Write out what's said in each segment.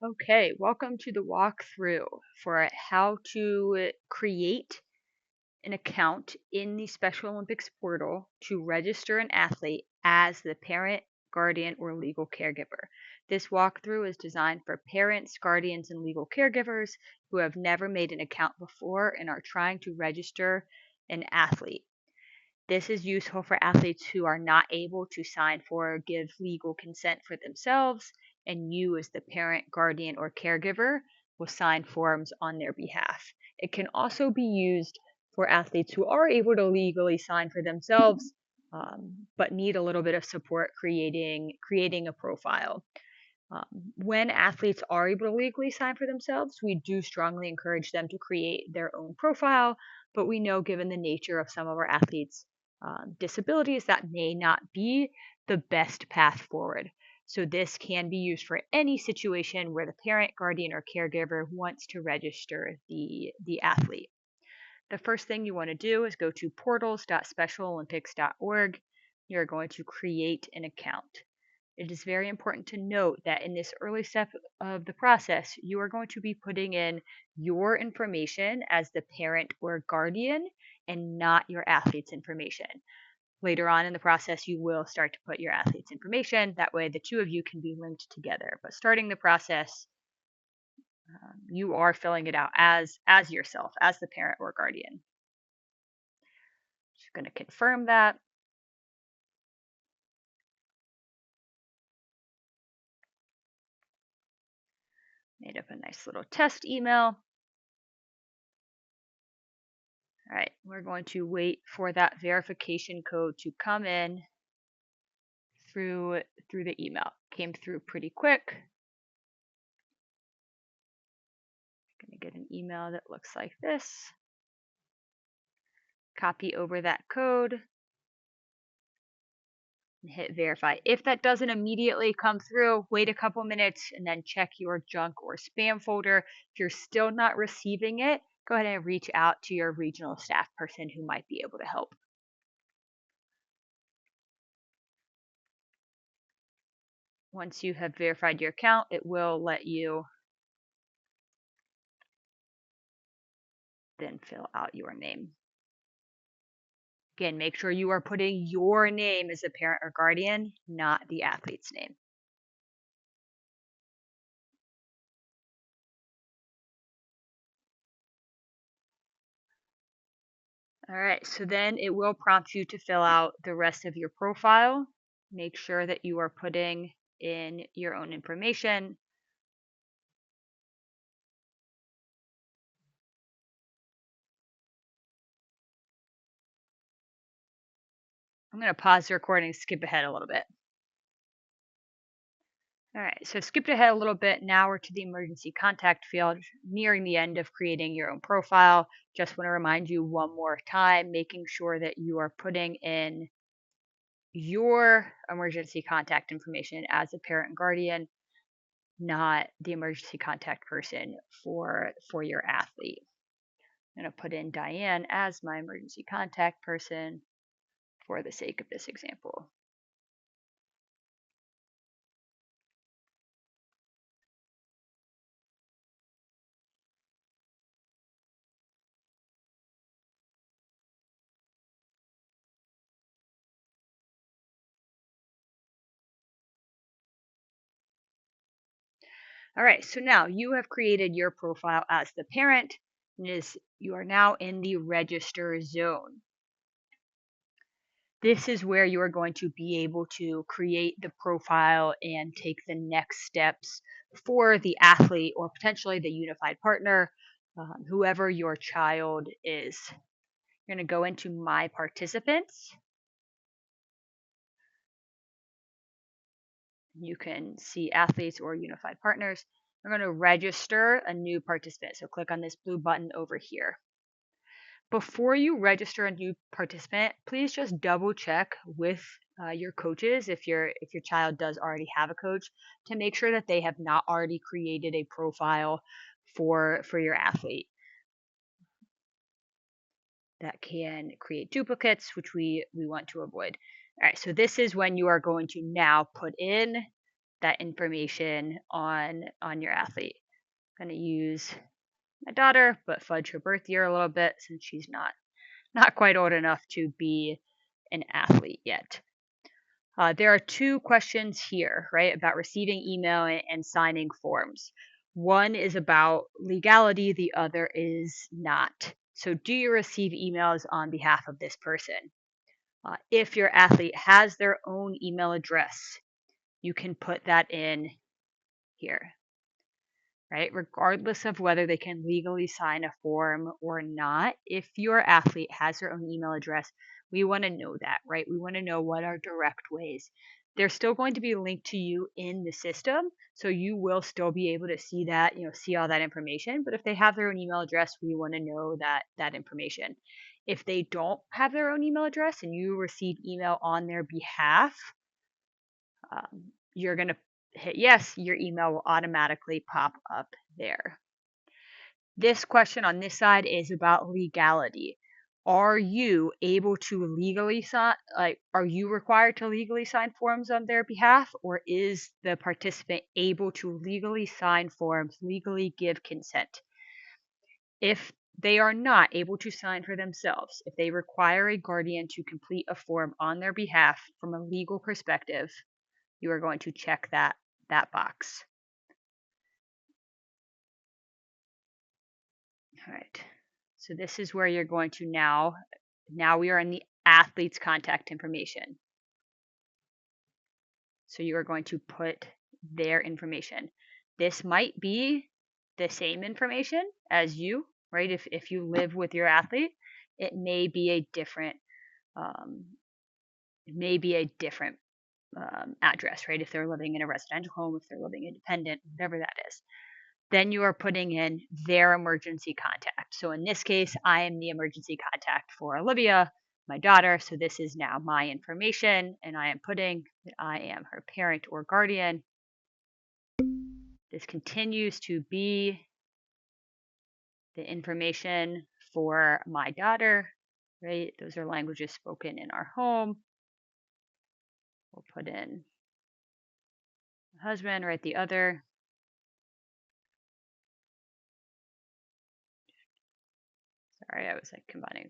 Okay, welcome to the walkthrough for how to create an account in the Special Olympics portal to register an athlete as the parent, guardian, or legal caregiver. This walkthrough is designed for parents, guardians, and legal caregivers who have never made an account before and are trying to register an athlete. This is useful for athletes who are not able to sign for or give legal consent for themselves, and you, as the parent, guardian, or caregiver, will sign forms on their behalf. It can also be used for athletes who are able to legally sign for themselves, but need a little bit of support creating a profile. When athletes are able to legally sign for themselves, we do strongly encourage them to create their own profile, but we know given the nature of some of our athletes' disabilities, that may not be the best path forward. So this can be used for any situation where the parent, guardian, or caregiver wants to register the athlete. The first thing you want to do is go to portals.specialolympics.org. You're going to create an account. It is very important to note that in this early step of the process, you are going to be putting in your information as the parent or guardian and not your athlete's information. Later on in the process, you will start to put your athlete's information. That way, the two of you can be linked together. But starting the process, you are filling it out as yourself, as the parent or guardian. Just going to confirm that. Made up a nice little test email. All right, we're going to wait for that verification code to come in through the email. Came through pretty quick. Going to get an email that looks like this. Copy over that code and hit verify. If that doesn't immediately come through, wait a couple minutes and then check your junk or spam folder. If you're still not receiving it, go ahead and reach out to your regional staff person who might be able to help. Once you have verified your account, it will let you then fill out your name. Again, make sure you are putting your name as a parent or guardian, not the athlete's name. All right, so then it will prompt you to fill out the rest of your profile. Make sure that you are putting in your own information. I'm going to pause the recording and skip ahead a little bit. All right, so skipped ahead a little bit. Now we're to the emergency contact field, nearing the end of creating your own profile. Just want to remind you one more time, making sure that you are putting in your emergency contact information as a parent and guardian, not the emergency contact person for your athlete. I'm going to put in Diane as my emergency contact person for the sake of this example. All right, so now you have created your profile as the parent, and you are now in the register zone. This is where you are going to be able to create the profile and take the next steps for the athlete or potentially the unified partner, whoever your child is. You're going to go into My Participants. You can see athletes or unified partners. We're going to register a new participant. So click on this blue button over here. Before you register a new participant, please just double check with your coaches if your child does already have a coach to make sure that they have not already created a profile for your athlete. That can create duplicates, which we want to avoid. All right, so this is when you are going to now put in that information on your athlete. I'm going to use my daughter, but fudge her birth year a little bit since she's not quite old enough to be an athlete yet. There are two questions here, right, about receiving email and signing forms. One is about legality, the other is not. So, do you receive emails on behalf of this person? If your athlete has their own email address, you can put that in here, right? Regardless of whether they can legally sign a form or not, if your athlete has their own email address, we want to know that, right? We want to know what are direct ways. They're still going to be linked to you in the system, so you will still be able to see that, see all that information. But if they have their own email address, we want to know that information. If they don't have their own email address and you receive email on their behalf, you're going to hit yes, your email will automatically pop up there. This question on this side is about legality. Are you able to legally sign, are you required to legally sign forms on their behalf, or is the participant able to legally sign forms, legally give consent? If they are not able to sign for themselves, if they require a guardian to complete a form on their behalf from a legal perspective, you are going to check that box. All right. So this is where you're going to now we are in the athlete's contact information. So you are going to put their information. This might be the same information as you, right? If you live with your athlete, it may be a different um, address, right? If they're living in a residential home, if they're living independent, whatever that is. Then you are putting in their emergency contact. So in this case, I am the emergency contact for Olivia, my daughter. So this is now my information, and I am putting that I am her parent or guardian. This continues to be the information for my daughter, right? Those are languages spoken in our home. We'll put in my husband, right? The other. Sorry, I was like combining.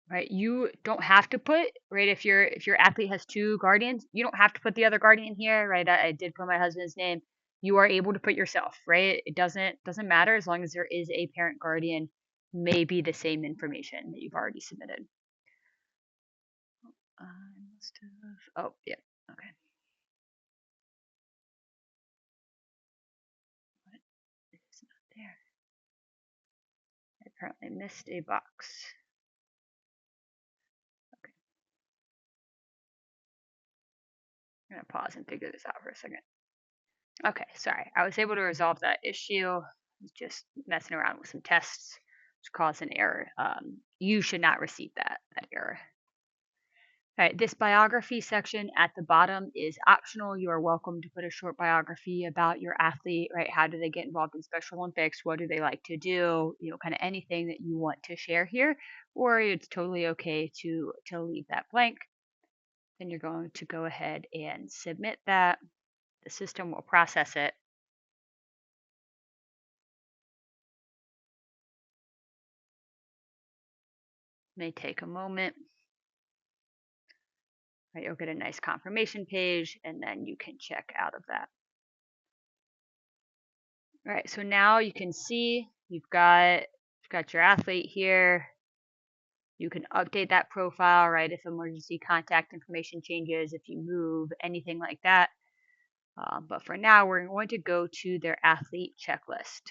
Right, you don't have to put, right, if your athlete has two guardians, you don't have to put the other guardian here, right? I did put my husband's name. You are able to put yourself, right? It doesn't matter as long as there is a parent guardian, may be the same information that you've already submitted. I must have. Oh, yeah. Okay. What is not there? I apparently missed a box. Okay. I'm gonna pause and figure this out for a second. Okay, sorry. I was able to resolve that issue. Just messing around with some tests, which caused an error. You should not receive that error. All right, this biography section at the bottom is optional. You are welcome to put a short biography about your athlete, right? How do they get involved in Special Olympics? What do they like to do? Kind of anything that you want to share here, or it's totally okay to leave that blank. Then you're going to go ahead and submit that. The system will process it. May take a moment. Right, you'll get a nice confirmation page, and then you can check out of that. All right, so now you can see you've got your athlete here. You can update that profile, right? If emergency contact information changes, if you move, anything like that. But for now, we're going to go to their athlete checklist.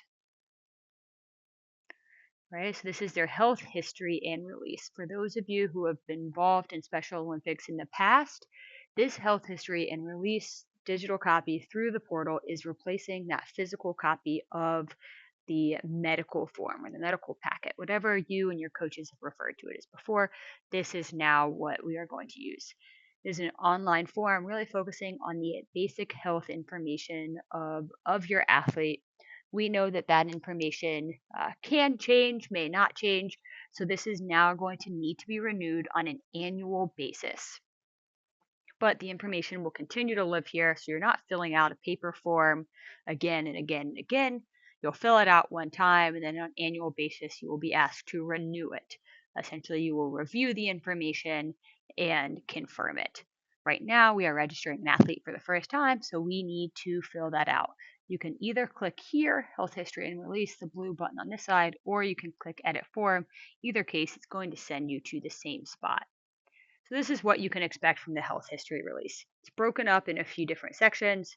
Right, so this is their health history and release. For those of you who have been involved in Special Olympics in the past, this health history and release digital copy through the portal is replacing that physical copy of the medical form or the medical packet, whatever you and your coaches have referred to it as before. This is now what we are going to use. is an online forum really focusing on the basic health information of your athlete. We know that that information can change, may not change, so this is now going to need to be renewed on an annual basis. But the information will continue to live here, so you're not filling out a paper form again and again and again. You'll fill it out one time, and then on an annual basis, you will be asked to renew it. Essentially, you will review the information and confirm it. Right now, we are registering an athlete for the first time, so we need to fill that out. You can either click here, Health History and Release, the blue button on this side, or you can click Edit Form. Either case, it's going to send you to the same spot. So this is what you can expect from the health history release. It's broken up in a few different sections.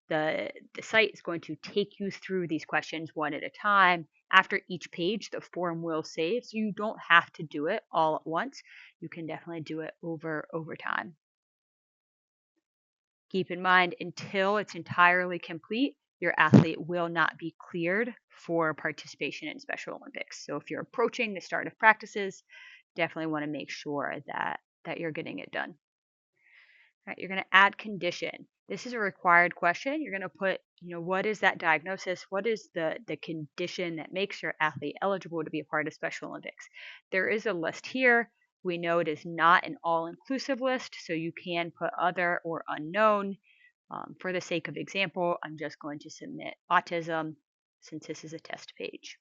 The site is going to take you through these questions one at a time. After each page, the form will save, so you don't have to do it all at once. You can definitely do it over time. Keep in mind, until it's entirely complete, your athlete will not be cleared for participation in Special Olympics. So if you're approaching the start of practices, definitely want to make sure that you're getting it done. All right, you're going to add condition. This is a required question. You're going to put, what is that diagnosis? What is the condition that makes your athlete eligible to be a part of Special Olympics? There is a list here. We know it is not an all-inclusive list, so you can put other or unknown. For the sake of example, I'm just going to submit autism since this is a test page.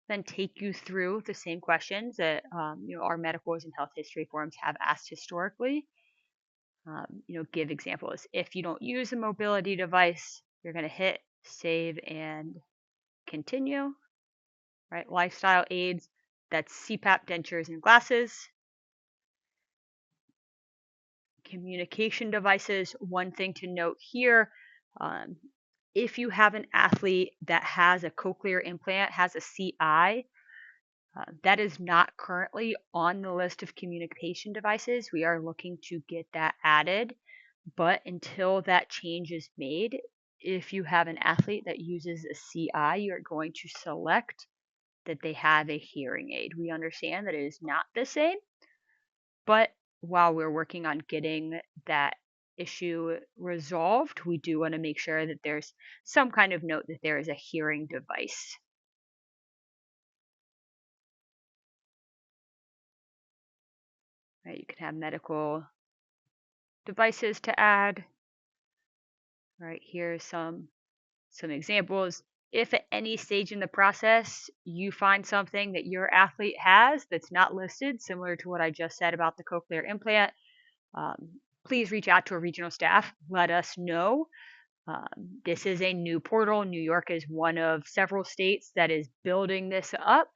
Then take you through the same questions that our medicals and health history forums have asked historically. Give examples. If you don't use a mobility device, you're going to hit save and continue. Right? Lifestyle aids, that's CPAP, dentures, and glasses. Communication devices. One thing to note here. If you have an athlete that has a cochlear implant, has a CI, that is not currently on the list of communication devices. We are looking to get that added, but until that change is made, if you have an athlete that uses a CI, you're going to select that they have a hearing aid. We understand that it is not the same, but while we're working on getting that issue resolved, we do want to make sure that there's some kind of note that there is a hearing device. Right, you can have medical devices to add. Right, here's some examples. If at any stage in the process you find something that your athlete has that's not listed, similar to what I just said about the cochlear implant, please reach out to a regional staff. Let us know. This is a new portal. New York is one of several states that is building this up.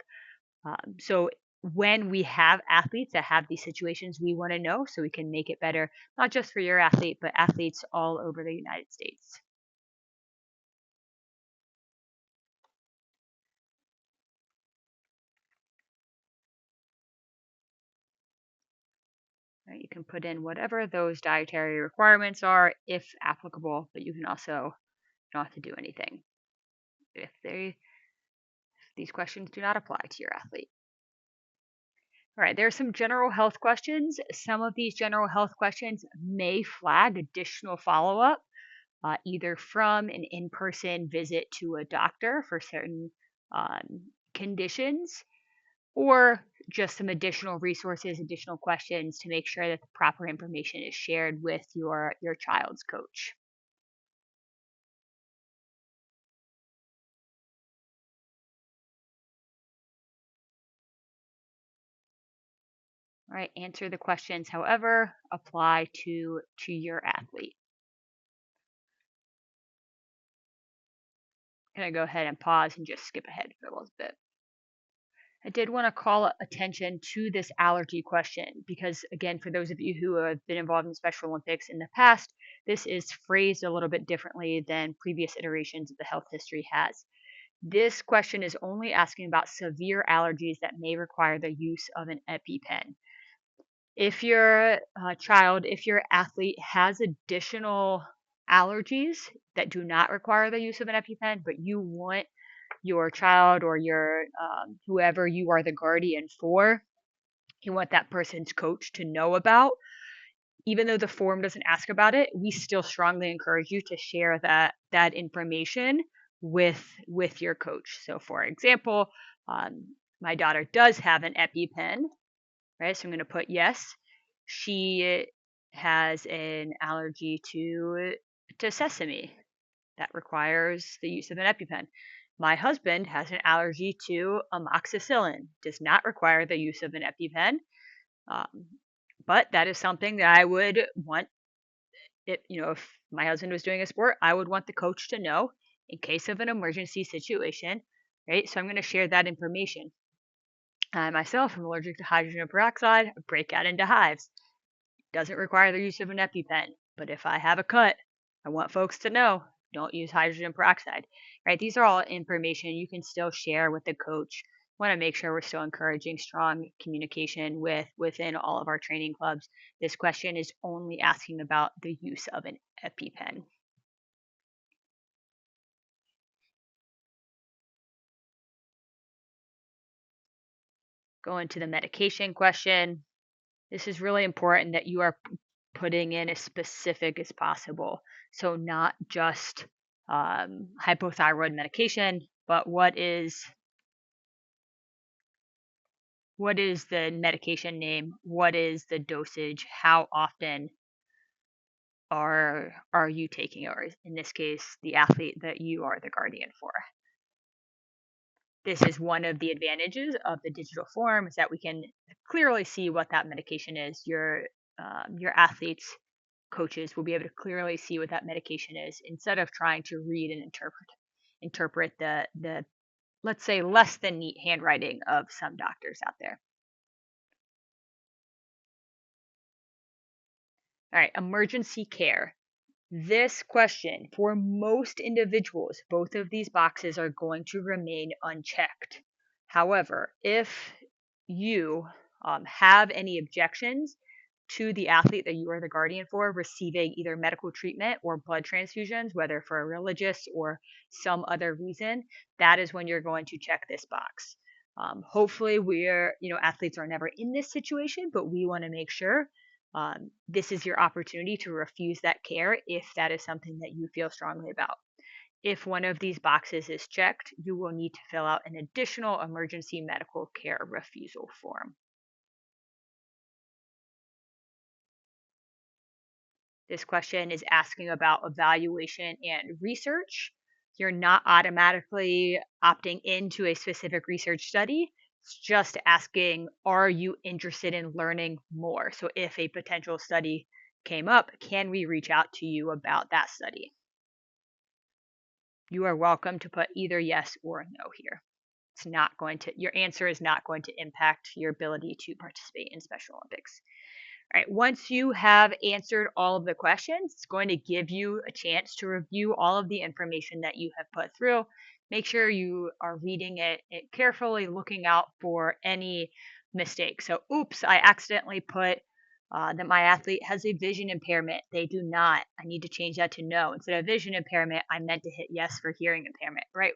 So when we have athletes that have these situations, we want to know so we can make it better, not just for your athlete, but athletes all over the United States. Right, you can put in whatever those dietary requirements are, if applicable, but you can also not have to do anything if these questions do not apply to your athlete. All right, there are some general health questions. Some of these general health questions may flag additional follow-up, either from an in-person visit to a doctor for certain conditions, or just some additional resources, additional questions to make sure that the proper information is shared with your child's coach. All right, answer the questions, however, apply to your athlete. I'm going to go ahead and pause and just skip ahead for a little bit. I did want to call attention to this allergy question because, again, for those of you who have been involved in Special Olympics in the past, this is phrased a little bit differently than previous iterations of the health history has. This question is only asking about severe allergies that may require the use of an EpiPen. If your if your athlete has additional allergies that do not require the use of an EpiPen, but you want your child or your whoever you are the guardian for, you want that person's coach to know about. Even though the form doesn't ask about it, we still strongly encourage you to share that information with your coach. So, for example, my daughter does have an EpiPen, right? So I'm going to put yes. She has an allergy to sesame that requires the use of an EpiPen. My husband has an allergy to amoxicillin, does not require the use of an EpiPen. Um, but that is something that I would want it, if my husband was doing a sport, I would want the coach to know in case of an emergency situation, right? So I'm going to share that information. I myself am allergic to hydrogen peroxide, I break out into hives. Doesn't require the use of an EpiPen, but if I have a cut, I want folks to know don't use hydrogen peroxide, right? These are all information you can still share with the coach. Want to make sure we're still encouraging strong communication within all of our training clubs. This question is only asking about the use of an EpiPen. Going to the medication question. This is really important that you are putting in as specific as possible. So not just hypothyroid medication, but what is the medication name? What is the dosage? How often are you taking it? Or in this case, the athlete that you are the guardian for. This is one of the advantages of the digital form is that we can clearly see what that medication is. Your athletes coaches will be able to clearly see what that medication is instead of trying to read and interpret the let's say less than neat handwriting of some doctors out there. All right, emergency care. This question, for most individuals, both of these boxes are going to remain unchecked. However, if you have any objections to the athlete that you are the guardian for receiving either medical treatment or blood transfusions, whether for a religious or some other reason, that is when you're going to check this box. Hopefully, athletes are never in this situation, but we want to make sure this is your opportunity to refuse that care if that is something that you feel strongly about. If one of these boxes is checked, you will need to fill out an additional emergency medical care refusal form. This question is asking about evaluation and research. You're not automatically opting into a specific research study. It's just asking, are you interested in learning more? So if a potential study came up, can we reach out to you about that study? You are welcome to put either yes or no here. Your answer is not going to impact your ability to participate in Special Olympics. All right, once you have answered all of the questions, it's going to give you a chance to review all of the information that you have put through. Make sure you are reading it carefully, looking out for any mistakes. So, oops, I accidentally put that my athlete has a vision impairment. They do not. I need to change that to no. Instead of vision impairment, I meant to hit yes for hearing impairment, right?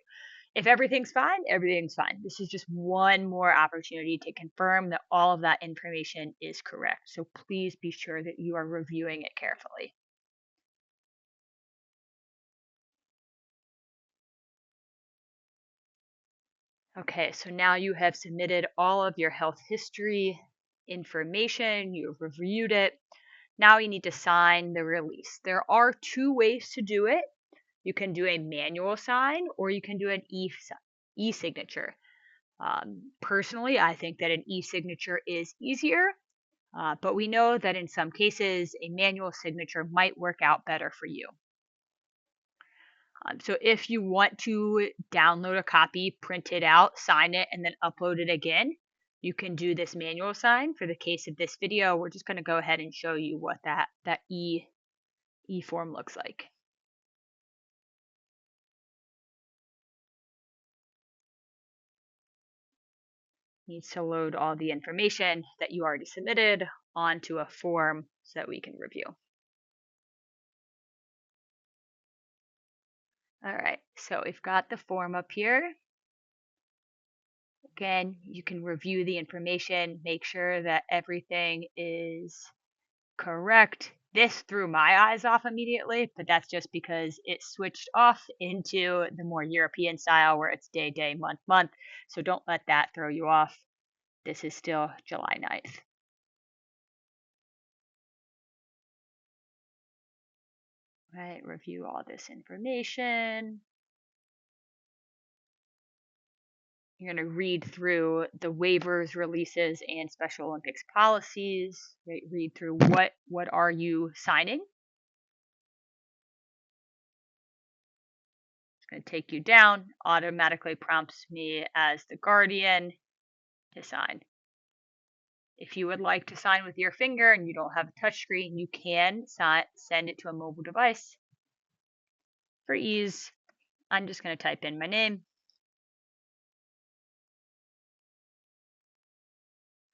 If everything's fine, everything's fine. This is just one more opportunity to confirm that all of that information is correct. So please be sure that you are reviewing it carefully. Okay, so now you have submitted all of your health history information, you've reviewed it. Now you need to sign the release. There are two ways to do it. You can do a manual sign or you can do an e-signature. Personally, I think that an e-signature is easier, but we know that in some cases, a manual signature might work out better for you. So if you want to download a copy, print it out, sign it, and then upload it again, you can do this manual sign. For the case of this video, we're just going to go ahead and show you what that e-form looks like. Needs to load all the information that you already submitted onto a form so that we can review. All right, so we've got the form up here. Again, you can review the information, make sure that everything is correct. This threw my eyes off immediately, but that's just because it switched off into the more European style where it's day, day, month, month. So don't let that throw you off. This is still July 9th. Right, review all this information. You're going to read through the waivers, releases, and Special Olympics policies. Right, read through what are you signing. It's going to take you down, automatically prompts me as the guardian to sign. If you would like to sign with your finger and you don't have a touchscreen, you can send it to a mobile device. For ease, I'm just going to type in my name.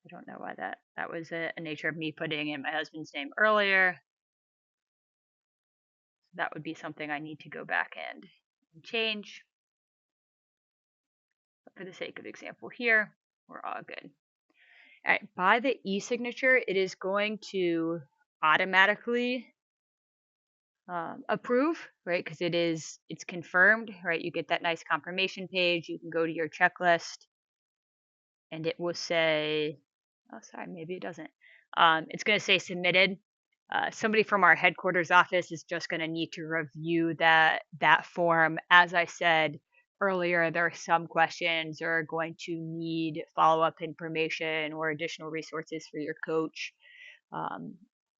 I don't know why that was a nature of me putting in my husband's name earlier. That would be something I need to go back and change. But for the sake of example here, we're all good. All right, by the e-signature, it is going to automatically approve, right? Because it's confirmed, right? You get that nice confirmation page. You can go to your checklist, and it will say, oh, sorry, maybe it doesn't. It's going to say submitted. Somebody from our headquarters office is just going to need to review that form. As I said earlier, there are some questions that are going to need follow-up information or additional resources for your coach.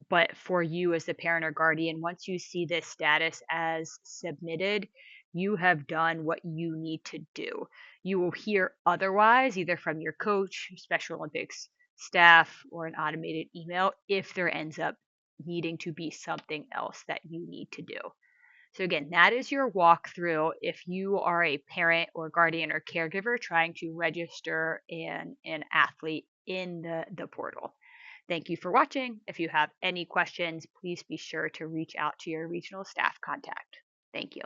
But for you as the parent or guardian, once you see this status as submitted, you have done what you need to do. You will hear otherwise, either from your coach, Special Olympics staff, or an automated email if there ends up needing to be something else that you need to do. So again, that is your walkthrough if you are a parent or guardian or caregiver trying to register an athlete in the portal. Thank you for watching. If you have any questions, please be sure to reach out to your regional staff contact. Thank you.